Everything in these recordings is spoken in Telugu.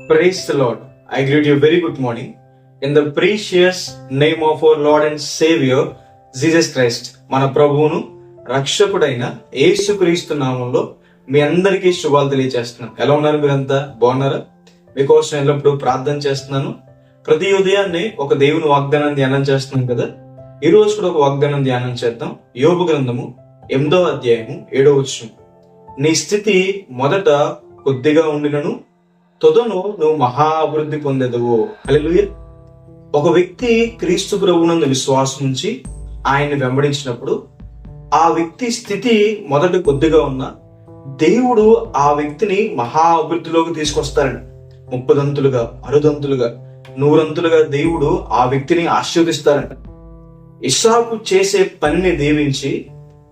Praise the Lord. I greet you very good morning. In the precious name of our Lord and Savior, Jesus Christ, మన ప్రభువును రక్షకుడైన యేసుక్రీస్తు నామంలో మీ అందరికీ శుభాలు తెలియజేస్తున్నాను. ఎలా ఉన్నారు మీరంతా? బాగున్నారా? మీకోసం ఎల్లప్పుడూ ప్రార్థన చేస్తున్నాను. ప్రతి ఉదయాన్నే ఒక దేవుని వాగ్దానం ధ్యానం చేస్తున్నాం కదా. ఈ రోజు కూడా ఒక వాగ్దానం ధ్యానం చేద్దాం. యోబు గ్రంథము 8వ అధ్యాయము 7వ వచనం. నీ స్థితి మొదట కొద్దిగా ఉండినను తొదను నువ్వు మహా అభివృద్ధి పొందెదవు. హల్లెలూయా. ఒక వ్యక్తి క్రీస్తు ప్రభువునందు విశ్వాసం ఉంచి ఆయన్ని వెంబడించినప్పుడు ఆ వ్యక్తి స్థితి మొదట కొద్దిగా ఉన్నా దేవుడు ఆ వ్యక్తిని మహా అభివృద్ధిలోకి తీసుకొస్తారని 30 60 100 దేవుడు ఆ వ్యక్తిని ఆశీర్వదిస్తారంట. ఇస్సాకు చేసే పనిని దీవించి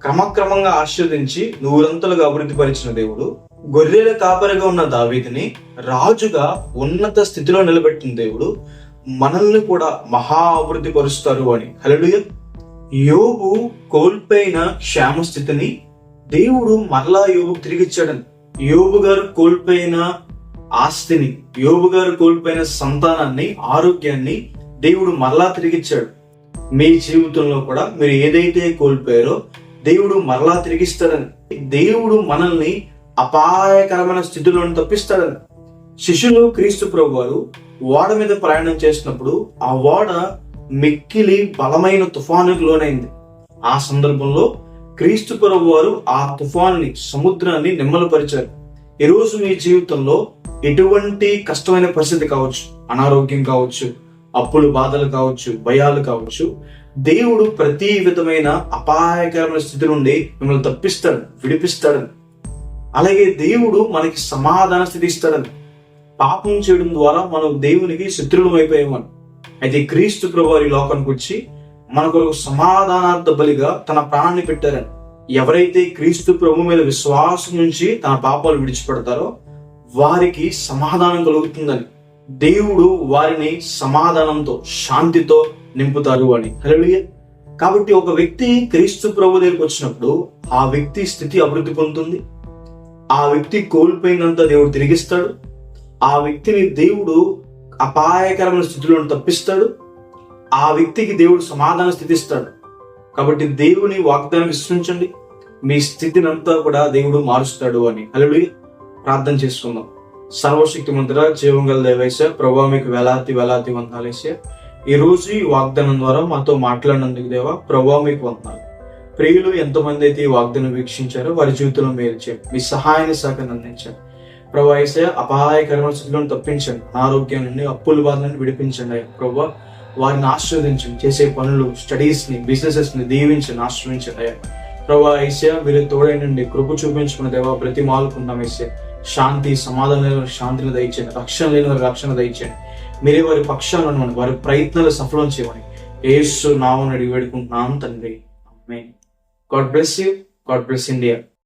క్రమక్రమంగా ఆశీర్వదించి 100 అభివృద్ధి పరిచిన దేవుడు గొర్రెల కాపరిగా ఉన్న దావీదుని రాజుగా ఉన్నత స్థితిలో నిలబెట్టిన దేవుడు మనల్ని కూడా మహా అభివృద్ధి పరుస్తారు అని. హల్లెలూయా. యోబు కోల్పోయిన క్షేమ స్థితిని దేవుడు మరలా యోబుకు తిరిగిచ్చాడని. యోబు గారు కోల్పోయిన ఆస్తిని, యోబు గారు కోల్పోయిన సంతానాన్ని, ఆరోగ్యాన్ని దేవుడు మరలా తిరిగిచ్చాడు. మీ జీవితంలో కూడా మీరు ఏదైతే కోల్పోయారో దేవుడు మరలా తిరిగిస్తాడని. దేవుడు మనల్ని అపాయకరమైన స్థితిలో తప్పిస్తాడని. శిష్యులు క్రీస్తు ప్రభు వారు ఓడ మీద ప్రయాణం చేసినప్పుడు ఆ ఓడ మిక్కిలి బలమైన తుఫానుకు లోనైంది. ఆ సందర్భంలో క్రీస్తు ప్రభు వారు ఆ తుఫాన్ని, సముద్రాన్ని నిమ్మలపరిచారు. ఈరోజు మీ జీవితంలో ఎటువంటి కష్టమైన పరిస్థితి కావచ్చు, అనారోగ్యం కావచ్చు, అప్పులు బాధలు కావచ్చు, భయాలు కావచ్చు, దేవుడు ప్రతి విధమైన అపాయకరమైన స్థితి నుండి మిమ్మల్ని తప్పిస్తాడు, విడిపిస్తాడని. అలాగే దేవుడు మనకి సమాధాన స్థితి ఇస్తాడని. పాపం చేయడం ద్వారా మనం దేవునికి శత్రువులం అయిపోయామని. అయితే క్రీస్తు ప్రభు వారి లోకానికి వచ్చి మన కొరకు సమాధానార్థ బలిగా తన ప్రాణాన్ని పెట్టారని. ఎవరైతే క్రీస్తు ప్రభు మీద విశ్వాసం నుంచి తన పాపాలు విడిచిపెడతారో వారికి సమాధానం కలుగుతుందని. దేవుడు వారిని సమాధానంతో, శాంతితో నింపుతారు అని. హల్లెలూయా. కాబట్టి ఒక వ్యక్తి క్రీస్తు ప్రభు దగ్గరికి వచ్చినప్పుడు ఆ వ్యక్తి స్థితి అభివృద్ధి పొందుతుంది. ఆ వ్యక్తి కోల్పోయినంత దేవుడు తిరిగిస్తాడు. ఆ వ్యక్తిని దేవుడు అపాయకరమైన స్థితిలో తప్పిస్తాడు. ఆ వ్యక్తికి దేవుడు సమాధాన స్థితి ఇస్తాడు. కాబట్టి దేవుని వాగ్దానం విశ్వసించండి, మీ స్థితిని అంతా కూడా దేవుడు మారుస్తాడు అని. హల్లెలూయా. ప్రార్థన చేసుకుందాం. సర్వశక్తిమంతుడా, జీవం గల దేవైసా, ప్రభువా మీకు వేలాది వందనాలేసా. ఈ రోజు ఈ వాగ్దానం ద్వారా మాతో మాట్లాడినందుకు దేవా, ప్రభువా మీకు వందనాలు. ప్రియులు ఎంతమంది అయితే ఈ వాగ్దానం వీక్షించారో వారి జీవితంలో మేలు చేయండి, మీ సహాయాన్ని సహకారం అందించండి. ప్రభువా యేసయ్యా, అపాయకరమైన స్థితిలో తప్పించండి, ఆరోగ్యం నుండి, అప్పుల బాధ నుండి విడిపించండి. అయ్యా ప్రభువా, వారిని ఆశీర్వదించండి, చేసే పనులు, స్టడీస్ ని, బిజినెసెస్ ని దీవించండి, ఆశ్రయించండి. అయ్యా ప్రభువా యేసయ్యా, మీరు తోడైనండి, కృప చూపించుకున్న దేవా ప్రతి మాలుకుంటాం. యేసయ్యా, శాంతి సమాధానం శాంతిని దయచేయండి, రక్షణ లేని వారి రక్షణ దయచేయండి. మీరే వారి పక్షాలను ఉండమని, వారి ప్రయత్నాలు సఫలం చేయమని యేసు నామమున అడిగి వేడుకుంటున్నాం తండ్రి. ఆమేన్. God bless you. God bless India.